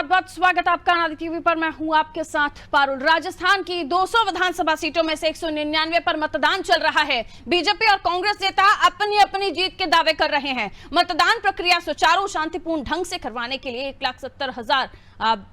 बहुत बहुत स्वागत आपका अनादि टीवी पर। मैं हूं आपके साथ पारुल। राजस्थान की 200 विधानसभा सीटों में से 199 पर मतदान चल रहा है। बीजेपी और कांग्रेस नेता अपनी अपनी जीत के दावे कर रहे हैं। मतदान प्रक्रिया सुचारू शांतिपूर्ण ढंग से करवाने के लिए 1,70,000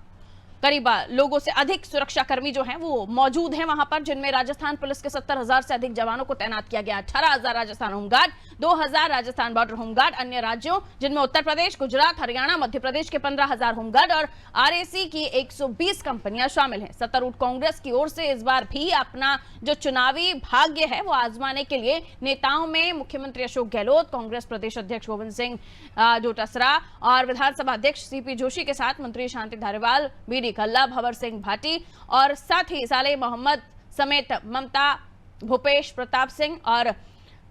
करीब लोगों से अधिक सुरक्षाकर्मी जो हैं वो मौजूद हैं वहां पर, जिनमें राजस्थान पुलिस के 70,000 से अधिक जवानों को तैनात किया गया। 18,000 Rajasthan home guard, 2,000 Rajasthan border home guard. अन्य राज्यों जिनमें उत्तर प्रदेश, गुजरात, हरियाणा, मध्य प्रदेश के 15,000 होमगार्ड और आरएसी की 120 कंपनियां शामिल हैं। सत्तारूढ़ कांग्रेस की ओर से इस बार भी अपना जो चुनावी भाग्य है वो आजमाने के लिए नेताओं में मुख्यमंत्री अशोक गहलोत, कांग्रेस प्रदेश अध्यक्ष गोविंद सिंह डोटासरा और विधानसभा अध्यक्ष सीपी जोशी के साथ मंत्री शांति धारीवाल, बीडी कल्ला, भंवर सिंह भाटी और साथ ही सालेह मोहम्मद समेत ममता, भूपेश प्रताप सिंह और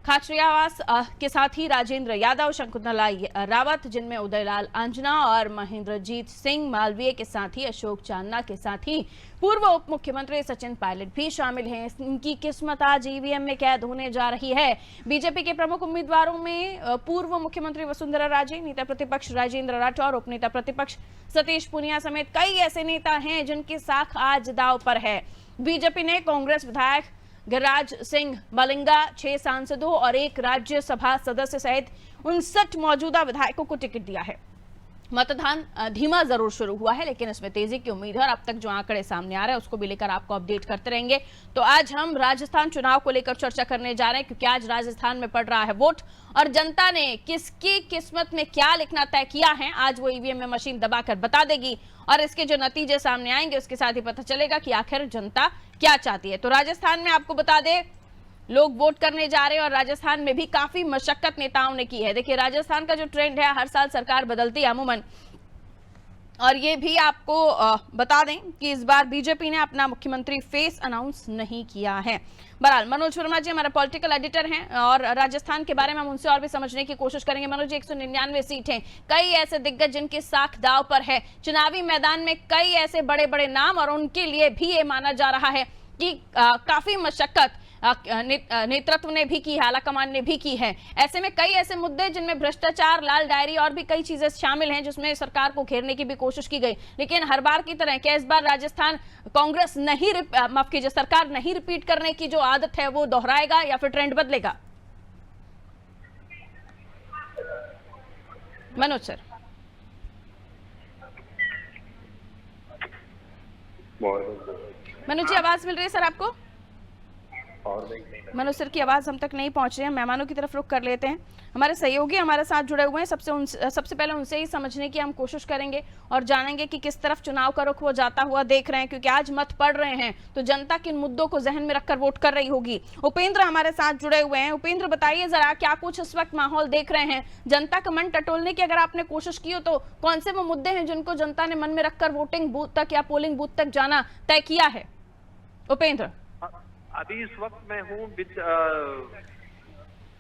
खाचरियावास के साथ ही राजेंद्र यादव, शंकुतला रावत, जिनमें उदयलाल आंजना और महेंद्रजीत सिंह मालवीय के साथ ही अशोक चांदना के साथ ही पूर्व उप मुख्यमंत्री सचिन पायलट भी शामिल हैं। इनकी किस्मत आज ईवीएम में कैद होने जा रही है। बीजेपी के प्रमुख उम्मीदवारों में पूर्व मुख्यमंत्री वसुंधरा राजे, नेता प्रतिपक्ष राजेंद्र राठौर, उप नेता प्रतिपक्ष सतीश पूनिया समेत कई ऐसे नेता हैं जिनकी साख आज दांव पर है। बीजेपी ने कांग्रेस विधायक गिरिराज सिंह मलिंगा, 6 सांसदों और 1 राज्यसभा सदस्य सहित 59 मौजूदा विधायकों को टिकट दिया है। मतदान धीमा जरूर शुरू हुआ है, लेकिन इसमें तेजी की उम्मीद है और अब तक जो आंकड़े सामने आ रहे हैं उसको भी लेकर आपको अपडेट करते रहेंगे। तो आज हम राजस्थान चुनाव को लेकर चर्चा करने जा रहे हैं, क्योंकि आज राजस्थान में पड़ रहा है वोट और जनता ने किसकी किस्मत में क्या लिखना तय किया है आज वो ईवीएम में मशीन दबाकर बता देगी और इसके जो नतीजे सामने आएंगे उसके साथ ही पता चलेगा कि आखिर जनता क्या चाहती है। तो राजस्थान में आपको बता दें, लोग वोट करने जा रहे हैं और राजस्थान में भी काफी मशक्कत नेताओं ने की है। देखिए, राजस्थान का जो ट्रेंड है, हर साल सरकार बदलती है अमूमन, और ये भी आपको बता दें कि इस बार बीजेपी ने अपना मुख्यमंत्री फेस अनाउंस नहीं किया है। बहरहाल मनोज वर्मा जी हमारा पॉलिटिकल एडिटर हैं और राजस्थान के बारे में हम उनसे और भी समझने की कोशिश करेंगे। मनोज जी, 199 सीट हैं, कई ऐसे दिग्गज जिनकी साख दाव पर है। चुनावी मैदान में कई ऐसे बड़े बड़े नाम और उनके लिए भी ये माना जा रहा है कि काफी मशक्कत नेतृत्व ने भी की है, आलाकमान ने भी की है। ऐसे में कई ऐसे मुद्दे जिनमें भ्रष्टाचार, लाल डायरी और भी कई चीजें शामिल हैं जिसमें सरकार को घेरने की भी कोशिश की गई। लेकिन हर बार की तरह क्या इस बार राजस्थान कांग्रेस नहीं माफ कीजिए सरकार नहीं रिपीट करने की जो आदत है वो दोहराएगा या फिर ट्रेंड बदलेगा? मनोज सर। मनोज जी, आवाज मिल रही है सर आपको? मनोज सर की आवाज हम तक नहीं पहुंच रही है। मेहमानों की तरफ रुख कर लेते हैं। हमारे सहयोगी हमारे साथ जुड़े हुए हैं, सबसे पहले उनसे ही समझने की हम कोशिश करेंगे और जानेंगे कि किस तरफ चुनाव का रुख वो जाता हुआ देख रहे हैं, क्योंकि आज मत पड़ रहे हैं तो जनता किन मुद्दों को जहन में रखकर वोट कर रही होगी। उपेंद्र हमारे साथ जुड़े हुए हैं। उपेंद्र, बताइए जरा, क्या कुछ इस वक्त माहौल देख रहे हैं? जनता का मन टटोलने की अगर आपने कोशिश की हो तो कौन से वो मुद्दे हैं जिनको जनता ने मन में रखकर वोटिंग बूथ तक या पोलिंग बूथ तक जाना तय किया है? उपेंद्र। अभी इस वक्त मैं हूँ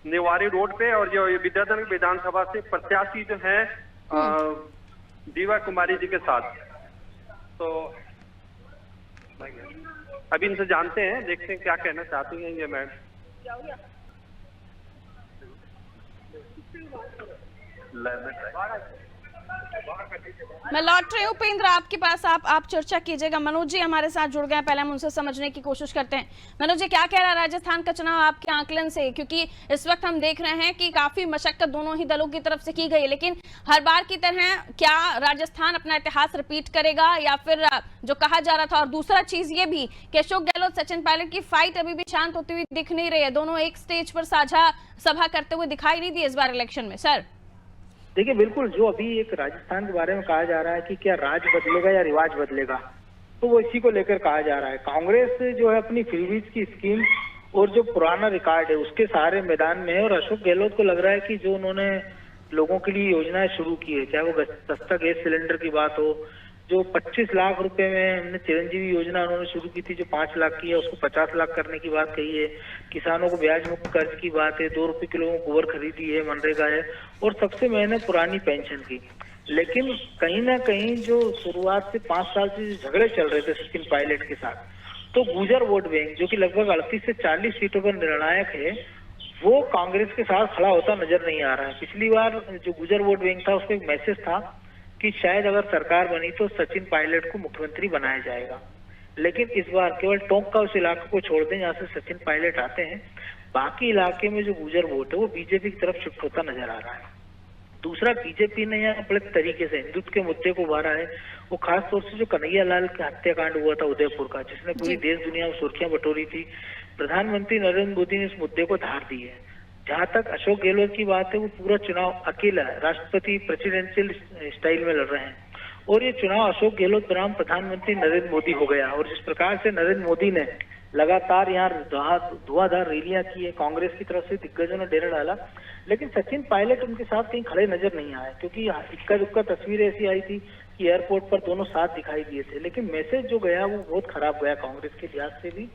निवारी रोड पे, और जो विद्याधर विधानसभा से प्रत्याशी जो है दीवा कुमारी जी के साथ, तो अभी इनसे जानते हैं, देखते हैं क्या कहना चाहती हैं ये मैम। मैं लौट रही हूँ उपेंद्र आपके पास, आप चर्चा कीजिएगा। मनोज जी हमारे साथ जुड़ गए, पहले हम उनसे समझने की कोशिश करते हैं। मनोज जी, क्या कह रहा है राजस्थान का चुनाव आपके आकलन से? क्योंकि इस वक्त हम देख रहे हैं कि काफी मशक्कत दोनों ही दलों की तरफ से की गई है, लेकिन हर बार की तरह क्या राजस्थान अपना इतिहास रिपीट करेगा या फिर जो कहा जा रहा था? और दूसरा चीज ये भी कि अशोक गहलोत सचिन पायलट की फाइट अभी भी शांत होती हुई दिख नहीं रही है। दोनों एक स्टेज पर साझा सभा करते हुए दिखाई नहीं दी इस बार इलेक्शन में। सर देखिए, बिल्कुल जो अभी एक राजस्थान के बारे में कहा जा रहा है कि क्या राज बदलेगा या रिवाज बदलेगा, तो वो इसी को लेकर कहा जा रहा है। कांग्रेस जो है अपनी फ्रीबीज की स्कीम और जो पुराना रिकॉर्ड है उसके सहारे मैदान में है, और अशोक गहलोत को लग रहा है कि जो उन्होंने लोगों के लिए योजनाएं शुरू की है, चाहे वो सस्ता गैस सिलेंडर की बात हो, जो 25 लाख रुपए में हमने चिरंजीवी योजना उन्होंने शुरू की थी जो 5 लाख की है, उसको 50 लाख करने की बात कही है। किसानों को ब्याज मुक्त कर्ज की बात है, 2 रुपए किलो गोबर खरीदी है, मनरेगा है, और सबसे मैंने पुरानी पेंशन की। लेकिन कहीं ना कहीं जो शुरुआत से 5 साल से झगड़े चल रहे थे सचिन पायलट के साथ, तो गुर्जर वोट बैंक जो कि लगभग 38 से 40 सीटों पर निर्णायक है, वो कांग्रेस के साथ खड़ा होता नजर नहीं आ रहा है। पिछली बार जो गुर्जर वोट बैंक था उसमें एक मैसेज था कि शायद अगर सरकार बनी तो सचिन पायलट को मुख्यमंत्री बनाया जाएगा, लेकिन इस बार केवल टोंक का उस इलाके को छोड़ दें जहाँ से सचिन पायलट आते हैं, बाकी इलाके में जो गुर्जर वोट है वो बीजेपी की तरफ शिफ्ट होता नजर आ रहा है। दूसरा, बीजेपी ने यहाँ बड़े तरीके से हिंदुत्व के मुद्दे को उभारा है, वो खास तौर से जो कन्हैया लाल का हत्याकांड हुआ था उदयपुर का, जिसने पूरी देश दुनिया में सुर्खियां बटोरी थी, प्रधानमंत्री नरेंद्र मोदी ने इस मुद्दे को धार दी है। जहां तक अशोक गहलोत की बात है, वो पूरा चुनाव अकेला राष्ट्रपति प्रेसिडेंशियल स्टाइल में लड़ रहे हैं, और ये चुनाव अशोक गहलोत बनाम प्रधानमंत्री नरेंद्र मोदी हो गया। और जिस प्रकार से नरेंद्र मोदी ने लगातार यहाँ धुआंधार रैलियां की है, कांग्रेस की तरफ से दिग्गजों ने डेरा डाला, लेकिन सचिन पायलट उनके साथ कहीं खड़े नजर नहीं आए, क्योंकि इक्का दुक्का तस्वीरें ऐसी आई थी कि एयरपोर्ट पर दोनों साथ दिखाई दिए थे, लेकिन मैसेज जो गया वो बहुत खराब गया कांग्रेस के लिहाज से भी।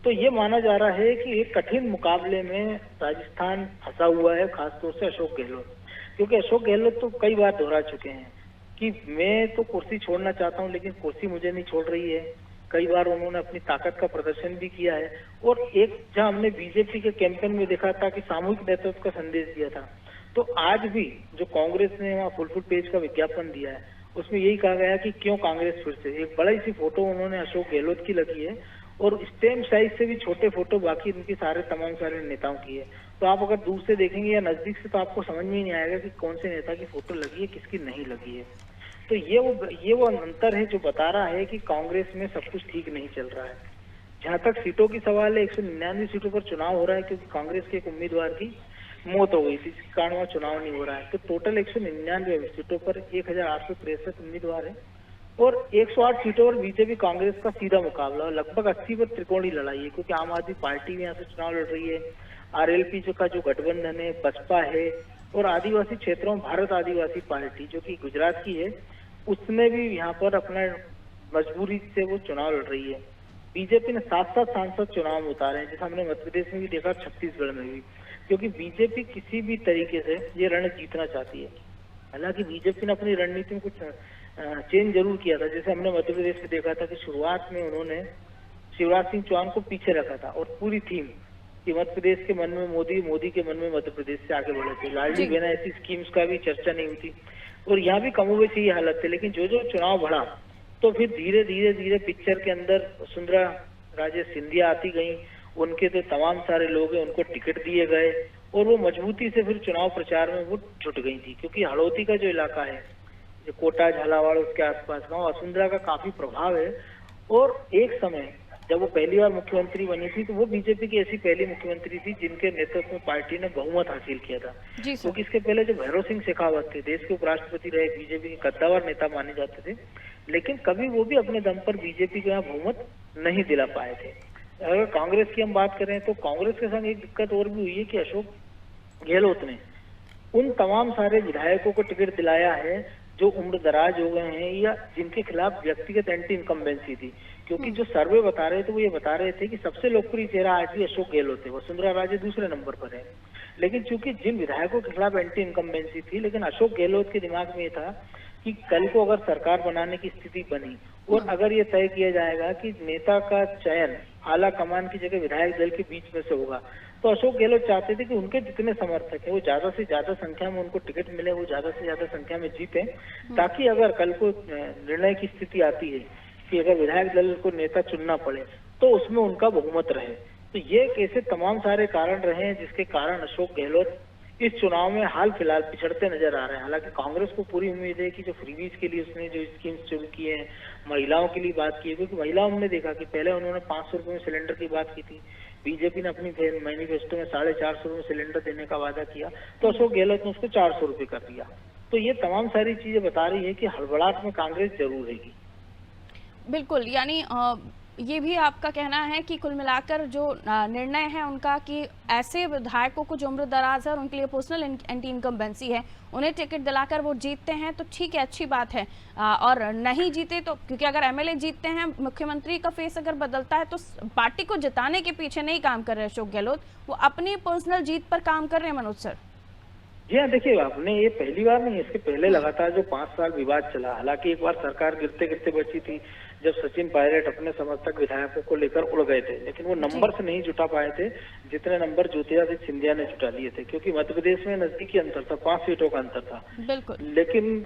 तो ये माना जा रहा है कि एक कठिन मुकाबले में राजस्थान फंसा हुआ है, खासतौर से अशोक गहलोत, क्योंकि अशोक गहलोत तो कई बार दोहरा चुके हैं कि मैं तो कुर्सी छोड़ना चाहता हूं, लेकिन कुर्सी मुझे नहीं छोड़ रही है। कई बार उन्होंने अपनी ताकत का प्रदर्शन भी किया है, और एक जहां हमने बीजेपी के कैंपेन में देखा था कि सामूहिक नेतृत्व का संदेश दिया था, तो आज भी जो कांग्रेस ने वहाँ फुल पेज का विज्ञापन दिया है, उसमें यही कहा गया कि क्यों कांग्रेस फिर से। एक बड़ी सी फोटो उन्होंने अशोक गहलोत की लगी है, और स्टेम साइज से भी छोटे फोटो बाकी उनके तमाम सारे नेताओं की है। तो आप अगर दूर से देखेंगे या नजदीक से, तो आपको समझ में ही नहीं आएगा कि कौन से नेता की फोटो लगी है, किसकी नहीं लगी है। तो ये वो अंतर है जो बता रहा है कि कांग्रेस में सब कुछ ठीक नहीं चल रहा है। जहां तक सीटों की सवाल है, 199 सीटों पर चुनाव हो रहा है, क्योंकि कांग्रेस के एक उम्मीदवार की मौत हो गई थी, जिसके कारण वहाँ चुनाव नहीं हो रहा है। तो टोटल 199 सीटों पर 1863 उम्मीदवार है, और 108 सीटों पर बीजेपी कांग्रेस का सीधा मुकाबला, लगभग 80 पर त्रिकोणीय लड़ाई है, क्योंकि आम आदमी पार्टी भी यहाँ से चुनाव लड़ रही है, आरएलपी का जो गठबंधन है, बसपा है, और आदिवासी क्षेत्रों में भारत आदिवासी पार्टी जो कि गुजरात की है, उसने भी यहाँ पर अपना मजबूरी से वो चुनाव लड़ रही है। बीजेपी ने 7 सांसद चुनाव में उतारे हैं, जैसे हमने मध्य प्रदेश में भी देखा, छत्तीसगढ़ में भी, क्योंकि बीजेपी किसी भी तरीके से ये रण जीतना चाहती है। हालांकि बीजेपी ने अपनी रणनीति में कुछ चेंज जरूर किया था, जैसे हमने मध्य प्रदेश में देखा था कि शुरुआत में उन्होंने शिवराज सिंह चौहान को पीछे रखा था, और पूरी थीम कि मध्य प्रदेश के मन में मोदी, मोदी के मन में मध्य प्रदेश से आगे बढ़े थे। लाडली बहना ऐसी स्कीम्स का भी चर्चा नहीं हुई थी, और यहाँ भी कमोबेश ये हालत थी। लेकिन जो जो चुनाव बढ़ा, तो फिर धीरे धीरे पिक्चर के अंदर वसुंधरा राजे सिंधिया आती गई, उनके तो तमाम सारे लोग हैं, उनको टिकट दिए गए, और वो मजबूती से फिर चुनाव प्रचार में वो जुट गई थी। क्योंकि हड़ौती का जो इलाका है, जो कोटा झालावाड़ उसके आसपास का, वसुंधरा का काफी प्रभाव है। और एक समय जब वो पहली बार मुख्यमंत्री बनी थी, तो वो बीजेपी की ऐसी पहली मुख्यमंत्री थी जिनके नेतृत्व में पार्टी ने बहुमत हासिल किया था। क्योंकि इसके पहले जो भैरव सिंह शेखावत थे, देश के उपराष्ट्रपति रहे, बीजेपी के कद्दावर नेता माने जाते थे, लेकिन कभी वो भी अपने दम पर बीजेपी को यहाँ बहुमत नहीं दिला पाए थे। अगर कांग्रेस की हम बात करें, तो कांग्रेस के संग एक दिक्कत और भी हुई है कि अशोक गहलोत ने उन तमाम सारे विधायकों को टिकट दिलाया है जो उम्र दराज हो गए हैं, या जिनके खिलाफ व्यक्तिगत एंटी इनकम्बेंसी थी। क्योंकि जो सर्वे बता रहे थे, वो ये बता रहे थे कि सबसे लोकप्रिय चेहरा आज भी अशोक गहलोत है, वसुंधरा राजे दूसरे नंबर पर है। लेकिन चूंकि जिन विधायकों के खिलाफ एंटी इनकम्बेंसी थी, लेकिन अशोक गहलोत के दिमाग में ये था कि कल को अगर सरकार बनाने की स्थिति बनी, और अगर ये तय किया जाएगा कि नेता का चयन आला कमान की जगह विधायक दल के बीच में से होगा, तो अशोक गहलोत चाहते थे कि उनके जितने समर्थक हैं वो ज्यादा से ज्यादा संख्या में उनको टिकट मिले, वो ज्यादा से ज्यादा संख्या में जीते, ताकि अगर कल को निर्णय की स्थिति आती है कि अगर विधायक दल को नेता चुनना पड़े, तो उसमें उनका बहुमत रहे। तो ये ऐसे तमाम सारे कारण रहे हैं जिसके कारण अशोक गहलोत इस चुनाव में हाल फिलहाल पिछड़ते नजर आ रहे हैं। हालांकि कांग्रेस को पूरी उम्मीद है कि जो फ्रीबीज के लिए उसने जो स्कीम्स शुरू किए हैं, महिलाओं के लिए बात की है, क्योंकि महिलाओं ने देखा कि पहले उन्होंने 500 रुपए में सिलेंडर की बात की थी, बीजेपी ने अपनी मैनिफेस्टो में 450 रुपए में सिलेंडर देने का वादा किया, तो अशोक गहलोत ने उसको 400 रुपए कर दिया। तो ये तमाम सारी चीजें बता रही है कि हड़बड़ाहट में कांग्रेस जरूर रहेगी। बिल्कुल, यानी ये भी आपका कहना है कि कुल मिलाकर जो निर्णय है उनका कि ऐसे विधायकों को जो उम्र दराज है और उनके लिए पर्सनल एंटी इनकम्बेंसी है, उन्हें टिकट दिलाकर वो जीतते हैं तो ठीक है, अच्छी बात है। और नहीं जीते तो, क्योंकि अगर एमएलए जीतते हैं, मुख्यमंत्री का फेस अगर बदलता है, तो पार्टी को जिताने के पीछे नहीं काम कर रहे अशोक गहलोत, वो अपनी पर्सनल जीत पर काम कर रहे हैं। मनोज सर जी हाँ, देखिए आपने ये पहली बार नहीं, इसके पहले लगातार जो 5 साल विवाद चला, हालांकि एक बार सरकार गिरते गिरते बची थी जब सचिन पायलट अपने समर्थक विधायकों को लेकर उड़ गए थे, लेकिन वो नंबर से नहीं जुटा पाए थे जितने नंबर ज्योतिरादित्य सिंधिया ने जुटा लिए थे, क्योंकि मध्य प्रदेश में नजदीकी अंतर था, 5 सीटों का अंतर था। बिल्कुल। लेकिन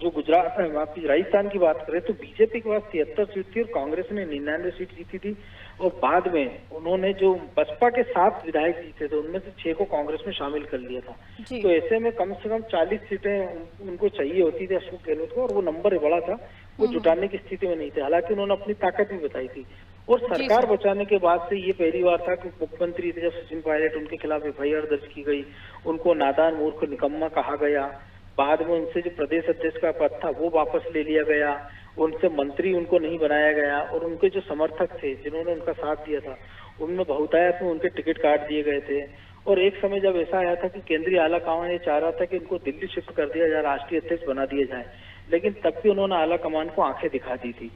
जो गुजरात राजस्थान की बात करें तो बीजेपी के पास 73 सीट थी और कांग्रेस ने 99 सीट जीती थी। और बाद में उन्होंने जो बसपा के 7 विधायक जीते थे उनमें से 6 को कांग्रेस में शामिल कर लिया था। जी। तो ऐसे में कम से कम 40 सीटें उनको चाहिए होती थी अशोक गहलोत को, और वो नंबर बड़ा था, वो जुटाने की स्थिति में नहीं थे। हालांकि उन्होंने अपनी ताकत भी बताई थी। और सरकार बचाने के बाद से ये पहली बार था कि मुख्यमंत्री थे जब सचिन पायलट, उनके खिलाफ FIR दर्ज की गई, उनको नादान मूर्ख निकम्मा कहा गया। बाद में उनसे जो प्रदेश अध्यक्ष का पद था वो वापस ले लिया गया, उनसे मंत्री उनको नहीं बनाया गया, और उनके जो समर्थक थे जिन्होंने उनका साथ दिया था उनमें बहुतायत में उनके टिकट काट दिए गए थे। और एक समय जब ऐसा आया था कि केंद्रीय आला कमान ये चाह रहा था कि उनको दिल्ली शिफ्ट कर दिया जाए, राष्ट्रीय अध्यक्ष बना दिया जाए, लेकिन तब भी उन्होंने आला कमान को आंखें दिखा दी थी।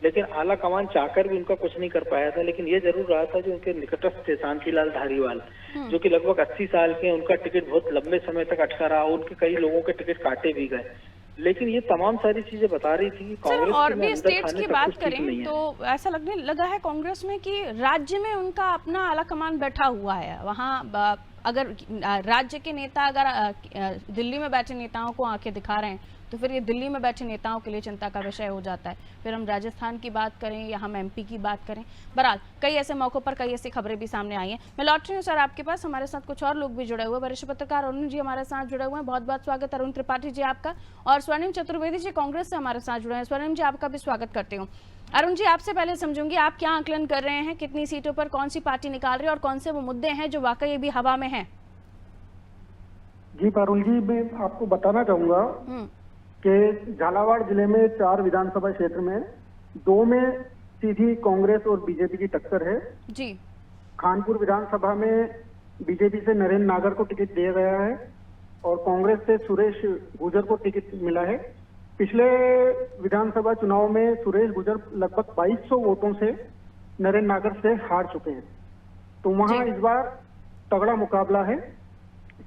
लेकिन आला कमान चाहकर भी उनका कुछ नहीं कर पाया था। लेकिन ये जरूर रहा था जो उनके निकटस्थ थे शांतिलाल धारीवाल, जो कि लगभग 80 साल के, उनका टिकट बहुत लंबे समय तक अटका रहा, उनके कई लोगों के टिकट काटे भी गए। लेकिन ये तमाम सारी चीजें बता रही थी कि कांग्रेस और भी स्टेट्स की बात करें तो ऐसा लगने लगा है कांग्रेस में कि राज्य में उनका अपना आला कमान बैठा हुआ है। वहाँ अगर राज्य के नेता अगर दिल्ली में बैठे नेताओं को आंखें दिखा रहे हैं तो फिर ये दिल्ली में बैठे नेताओं के लिए चिंता का विषय हो जाता है। फिर हम राजस्थान की बात करें या हम MP की बात करें, बहरहाल कई ऐसे मौकों पर कई ऐसी खबरें भी सामने आई हैं। मैं लौट रही हूँ सर आपके पास, हमारे साथ कुछ और लोग भी जुड़े हुए। वरिष्ठ पत्रकार अरुण जी हमारे साथ जुड़े हुए हैं, बहुत बहुत स्वागत अरुण त्रिपाठी जी आपका। और स्वर्णिम चतुर्वेदी जी कांग्रेस से हमारे साथ जुड़े हैं। स्वर्णिम जी आपका भी स्वागत करती हूँ। अरुण जी आपसे पहले समझूंगी, आप क्या आकलन कर रहे हैं, कितनी सीटों पर कौन सी पार्टी निकाल रही है और कौन से वो मुद्दे हैं जो वाकई भी हवा में है? जी पारुल जी, मैं आपको बताना चाहूंगा कि झालावाड़ जिले में 4 विधानसभा क्षेत्र में 2 में सीधी कांग्रेस और बीजेपी की टक्कर है जी। खानपुर विधानसभा में बीजेपी से नरेंद्र नागर को टिकट दिया गया है और कांग्रेस से सुरेश गुर्जर को टिकट मिला है। पिछले विधानसभा चुनाव में सुरेश गुर्जर लगभग 2200 वोटों से नरेंद्र नागर से हार चुके हैं। तो वहां इस बार तगड़ा मुकाबला है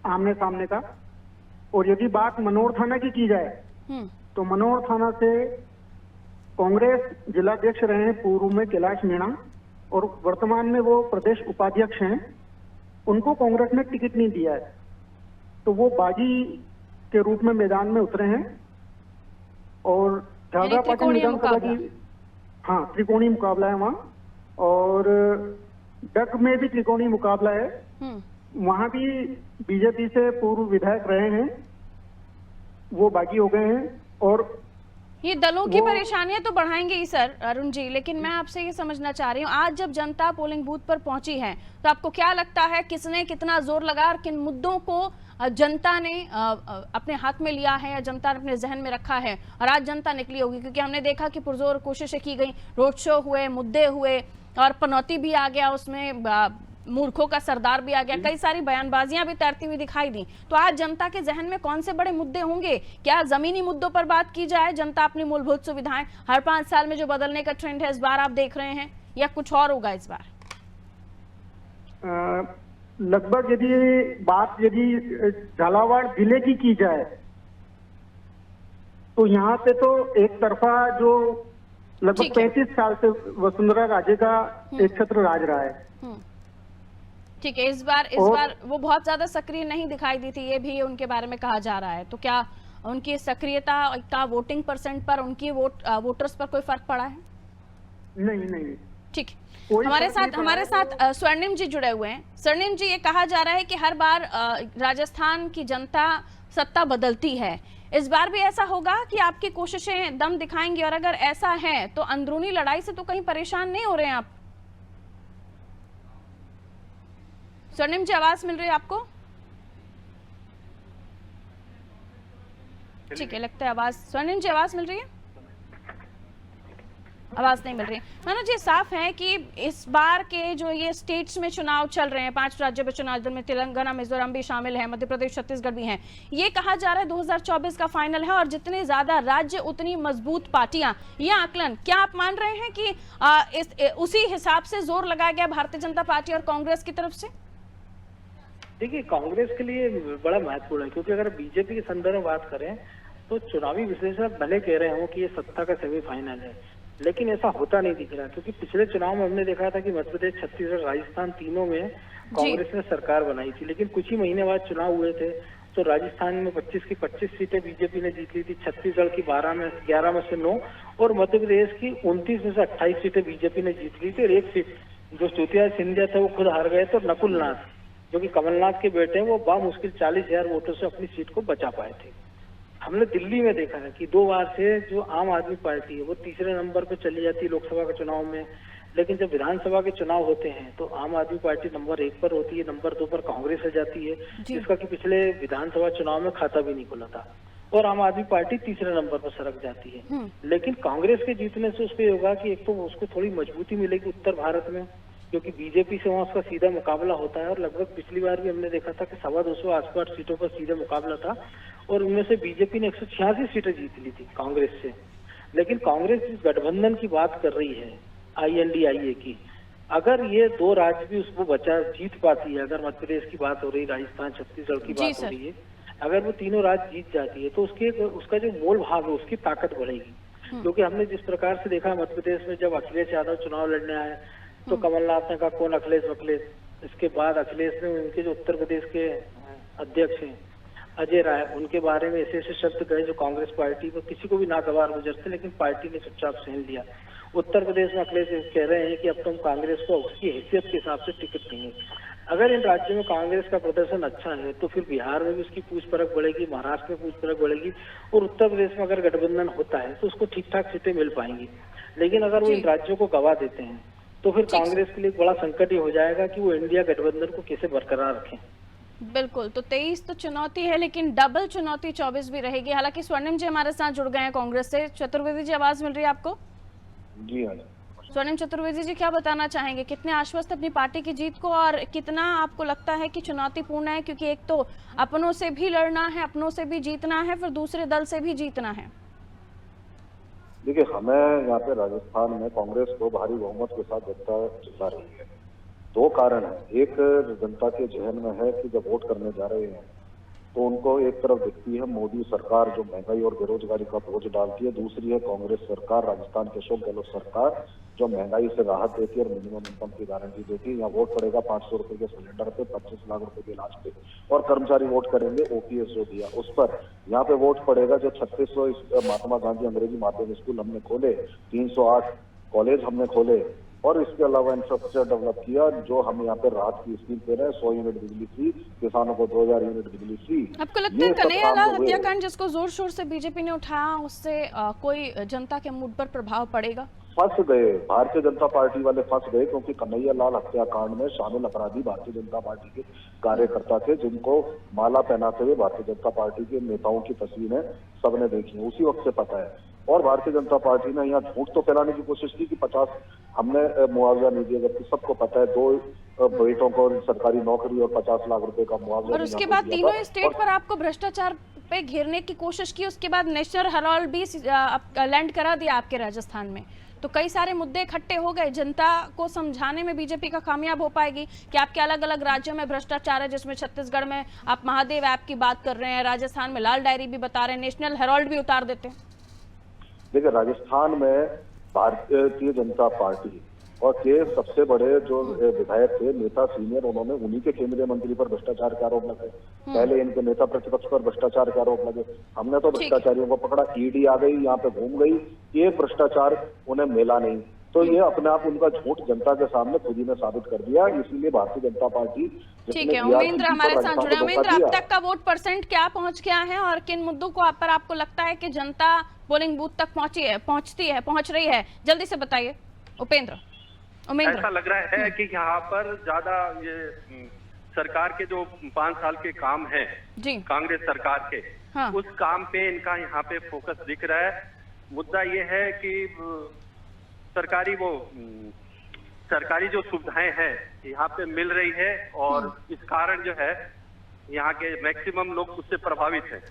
आमने सामने का। और यदि बात मनोर थाना की जाए तो मनोर थाना से कांग्रेस जिलाध्यक्ष रहे हैं पूर्व में कैलाश मीणा और वर्तमान में वो प्रदेश उपाध्यक्ष हैं, उनको कांग्रेस ने टिकट नहीं दिया है। तो वो बागी के रूप में मैदान में उतरे हैं। और झाझा पाटन विधानसभा की त्रिकोणीय मुकाबला है वहाँ। और डग में भी त्रिकोणीय मुकाबला है, वहां भी बीजेपी से पूर्व विधायक रहे हैं, वो बागी हो गए हैं। और ये दलों की परेशानियां तो बढ़ाएंगे ही सर अरुण जी, लेकिन मैं आपसे ये समझना चाह रही हूँ, आज जब जनता पोलिंग बूथ पर पहुंची है तो आपको क्या लगता है किसने कितना जोर लगा और किन मुद्दों को जनता ने अपने हाथ में लिया है या जनता ने अपने जहन में रखा है और आज जनता निकली होगी? क्योंकि हमने देखा कि पुरजोर कोशिशें की गई, रोड शो हुए, मुद्दे हुए और पनौती भी आ गया, उसमें मूर्खों का सरदार भी आ गया, कई सारी बयानबाजियां भी तैरती हुई दिखाई दी। तो आज जनता के जहन में कौन से बड़े मुद्दे होंगे? क्या जमीनी मुद्दों पर बात की जाए, जनता अपनी मूलभूत सुविधाएं हर 5 साल में जो बदलने का ट्रेंड है इस बार आप देख रहे हैं, या कुछ और होगा इस बार? लगभग यदि झालावाड़ जिले की जाए तो यहाँ पे तो एक तरफा जो लगभग 35 साल से वसुंधरा राजे का एक छत्र राज रहा है। ठीक है, इस बार वो बहुत ज्यादा सक्रिय नहीं दिखाई दी थी, ये भी उनके बारे में कहा जा रहा है। तो क्या उनकी सक्रियता का वोटिंग परसेंट पर, उनकी वोटर्स पर कोई फर्क पड़ा है? नहीं। ठीक, हमारे साथ स्वर्णिम जी जुड़े हुए हैं। स्वर्णिम जी, ये कहा जा रहा है कि हर बार राजस्थान की जनता सत्ता बदलती है, इस बार भी ऐसा होगा कि आपकी कोशिशें दम दिखाएंगी? और अगर ऐसा है तो अंदरूनी लड़ाई से तो कहीं परेशान नहीं हो रहे हैं आप? स्वर्णिम जी, आवाज मिल रही है आपको? ठीक है, लगता है आवाज, स्वर्णिम जी आवाज मिल रही है? आवाज नहीं मिल रही। मनोज जी, साफ है कि इस बार के जो ये स्टेट्स में चुनाव चल रहे हैं, 5 राज्यों में चुनाव, जिनमें तेलंगाना, मिजोरम भी शामिल है, मध्य प्रदेश, छत्तीसगढ़ भी हैं, ये कहा जा रहा है 2024 का फाइनल है और जितने ज्यादा राज्य उतनी मजबूत पार्टियां। ये आकलन क्या आप मान रहे हैं कि उसी हिसाब से जोर लगाया गया भारतीय जनता पार्टी और कांग्रेस की तरफ से? देखिए, कांग्रेस के लिए बड़ा महत्वपूर्ण है, क्योंकि अगर बीजेपी के संदर्भ में बात करें तो चुनावी विश्लेषक भले कह रहे हो कि ये सत्ता का सेमीफाइनल है, लेकिन ऐसा होता नहीं दिख रहा। क्योंकि पिछले चुनाव में हमने देखा था कि मध्य प्रदेश, छत्तीसगढ़, राजस्थान तीनों में कांग्रेस ने सरकार बनाई थी, लेकिन कुछ ही महीने बाद चुनाव हुए थे तो राजस्थान में 25 की 25 सीटें बीजेपी ने जीत ली थी, छत्तीसगढ़ की 11 में से 9 और मध्य प्रदेश की 29 में से 28 सीटें बीजेपी ने जीत ली थी। और एक सीट जो ज्योतिरादित्य सिंधिया थे वो खुद हार गए थे, और नकुल नाथ जो कि कमलनाथ के बेटे हैं वो बामुश्किल 40,000 वोटों से अपनी सीट को बचा पाए थे। हमने दिल्ली में देखा है कि 2 बार से जो आम आदमी पार्टी है वो तीसरे नंबर पे चली जाती है लोकसभा के चुनाव में, लेकिन जब विधानसभा के चुनाव होते हैं तो आम आदमी पार्टी नंबर 1 पर होती है, नंबर 2 पर कांग्रेस आ जाती है, जिसका कि पिछले विधानसभा चुनाव में खाता भी नहीं खुला था, और आम आदमी पार्टी तीसरे नंबर पर सरक जाती है। लेकिन कांग्रेस के जीतने से उसको ये होगा कि एक तो उसको थोड़ी मजबूती मिलेगी उत्तर भारत में, क्योंकि बीजेपी से वहाँ उसका सीधा मुकाबला होता है, और लगभग पिछली बार भी हमने देखा था कि 225 आसपास सीटों पर सीधे मुकाबला था, और उनमें से बीजेपी ने 186 सीटें जीत ली थी कांग्रेस से। लेकिन कांग्रेस जिस गठबंधन की बात कर रही है INDIA की, अगर ये 2 राज्य भी उसको जीत पाती है, अगर मध्य प्रदेश की बात हो रही, राजस्थान छत्तीसगढ़ की बात हो रही है, अगर वो तीनों राज्य जीत जाती है तो उसका जो मोल भाग है उसकी ताकत बढ़ेगी। क्योंकि हमने जिस प्रकार से देखा मध्य प्रदेश में जब अखिलेश यादव चुनाव लड़ने आए तो कमलनाथ ने कहा कौन अखिलेश वखिलेश, इसके बाद अखिलेश ने उनके जो उत्तर प्रदेश के अध्यक्ष हैं अजय राय, उनके बारे में ऐसे शब्द गए जो कांग्रेस पार्टी को किसी को भी नागवार गुजरते, लेकिन पार्टी ने चुपचाप सहन लिया। उत्तर प्रदेश में अखिलेश कह रहे हैं कि अब तुम कांग्रेस को उसकी हैसियत के हिसाब से टिकट देंगे। अगर इन राज्यों में कांग्रेस का प्रदर्शन अच्छा है तो फिर बिहार में भी उसकी पूछ परख बढ़ेगी, महाराष्ट्र में पूछ परख बढ़ेगी, और उत्तर प्रदेश में अगर गठबंधन होता है तो उसको ठीक ठाक सीटें मिल पाएंगी। लेकिन अगर वो इन राज्यों को गवा देते हैं तो फिर कांग्रेस के लिए बड़ा संकट ही हो जाएगा कि वो इंडिया गठबंधन को कैसे बरकरार रखें। बिल्कुल, तो 23 तो चुनौती है, लेकिन डबल चुनौती 24 भी रहेगी। हालांकि स्वर्णिम जी हमारे साथ जुड़ गए हैं कांग्रेस से। चतुर्वेदी जी, आवाज मिल रही है आपको? जी हाँ। स्वर्णिम चतुर्वेदी जी, क्या बताना चाहेंगे, कितने आश्वस्त अपनी पार्टी की जीत को, और कितना आपको लगता है कि चुनौतीपूर्ण है? क्योंकि एक तो अपनों से भी लड़ना है, अपनों से भी जीतना है, फिर दूसरे दल से भी जीतना है। देखिए, हमें यहाँ पे राजस्थान में कांग्रेस को भारी बहुमत के साथ जनता जिता रही है। 2 कारण है। एक, जनता के जहन में है कि जब वोट करने जा रहे हैं तो उनको एक तरफ दिखती है मोदी सरकार जो महंगाई और बेरोजगारी का बोझ डालती है, दूसरी है कांग्रेस सरकार, राजस्थान के अशोक गहलोत सरकार जो महंगाई से राहत देती है और मिनिमम इनकम की गारंटी देती है। यहाँ वोट पड़ेगा 500 रुपए के सिलेंडर पे, 25 लाख रुपए के इलाज पे, और कर्मचारी वोट करेंगे OPS जो दिया उस पर। यहाँ पे वोट पड़ेगा जो 3600 महात्मा गांधी अंग्रेजी माध्यम स्कूल हमने खोले, 308 कॉलेज हमने खोले, और इसके अलावा इंफ्रास्ट्रक्चर डेवलप किया, जो हम यहाँ पे राहत की स्कीम दे रहे हैं, 100 यूनिट बिजली फ्री, किसानों को 2000 यूनिट बिजली फ्री। आपको लगता है कन्हैयालाल हत्याकांड जिसको जोर शोर से बीजेपी ने उठाया, उससे कोई जनता के मूड पर प्रभाव पड़ेगा? फंस गए, भारतीय जनता पार्टी वाले फंस गए, क्योंकि कन्हैयालाल हत्याकांड में शामिल अपराधी भारतीय जनता पार्टी के कार्यकर्ता थे, जिनको माला पहनाते हुए भारतीय जनता पार्टी के नेताओं की तस्वीरें सबने देखी है, उसी वक्त से पता है। और भारतीय जनता पार्टी ने यहाँ झूठ तो फैलाने की कोशिश की कि 50 हमने मुआवजा नहीं दिया, जबकि सबको पता है 2 बेटों को सरकारी नौकरी और 50 लाख रुपए का मुआवजा। और उसके बाद तीनों स्टेट पर आपको भ्रष्टाचार पे घेरने की कोशिश की, उसके बाद नेशनल हेराल्ड भी लैंड करा दिया आपके राजस्थान में। तो कई सारे मुद्दे इकट्ठे हो गए। जनता को समझाने में बीजेपी का कामयाब हो पाएगी कि आपके अलग अलग राज्यों में भ्रष्टाचार है, जिसमें छत्तीसगढ़ में आप महादेव ऐप की बात कर रहे हैं, राजस्थान में लाल डायरी भी बता रहे हैं, नेशनल हेराल्ड भी उतार देते हैं। देखिए, राजस्थान में भारतीय जनता पार्टी और के सबसे बड़े जो विधायक थे, नेता सीनियर, उन्होंने उन्हीं के केंद्रीय मंत्री पर भ्रष्टाचार के आरोप लगे। पहले इनके नेता प्रतिपक्ष पर भ्रष्टाचार के आरोप लगे। हमने तो भ्रष्टाचारियों को पकड़ा, ED आ गई, यहाँ पे घूम गई, ये भ्रष्टाचार उन्हें मिला नहीं। तो ये अपने आप उनका झूठ जनता के सामने खुद ही ने साबित कर दिया। इसलिए भारतीय जनता पार्टी, ठीक है, उमेंद्र हमारे साथ जुड़े। उमेंद्र, अब तक का वोट परसेंट क्या पहुंच गया है, और किन मुद्दों को आप पर आपको लगता है कि जनता पोलिंग बूथ तक पहुंच रही है? जल्दी से बताइए उपेंद्र। उमेंद्र, ऐसा लग रहा है कि यहाँ पर ज्यादा ये सरकार के जो 5 साल के काम है जी कांग्रेस सरकार के, हाँ, उस काम पे इनका यहाँ पे फोकस दिख रहा है। मुद्दा ये है कि सरकारी जो सुविधाएं हैं यहाँ पे मिल रही है, और इस कारण जो है यहाँ के मैक्सिमम लोग उससे प्रभावित हैं।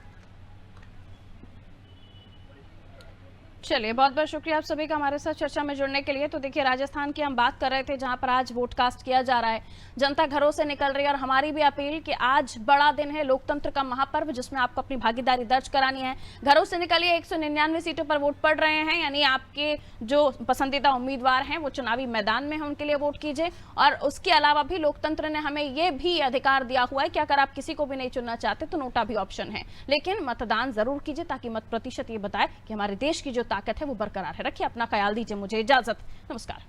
चलिए, बहुत बहुत शुक्रिया आप सभी का हमारे साथ चर्चा में जुड़ने के लिए। तो देखिए, राजस्थान की हम बात कर रहे थे जहां पर आज वोट कास्ट किया जा रहा है, जनता घरों से निकल रही है और हमारी भी अपील कि आज बड़ा दिन है, लोकतंत्र का महापर्व, जिसमें आपको अपनी भागीदारी दर्ज करानी है। घरों से निकलिए, 199 सीटों पर वोट पड़ रहे हैं, यानी आपके जो पसंदीदा उम्मीदवार हैं वो चुनावी मैदान में है, उनके लिए वोट कीजिए। और उसके अलावा भी लोकतंत्र ने हमें ये भी अधिकार दिया हुआ है कि अगर आप किसी को भी नहीं चुनना चाहते तो नोटा भी ऑप्शन है, लेकिन मतदान जरूर कीजिए ताकि मत प्रतिशत ये बताए कि हमारे देश की जो ताकत है वो बरकरार है। रखिए अपना ख्याल, दीजिए मुझे इजाजत। नमस्कार।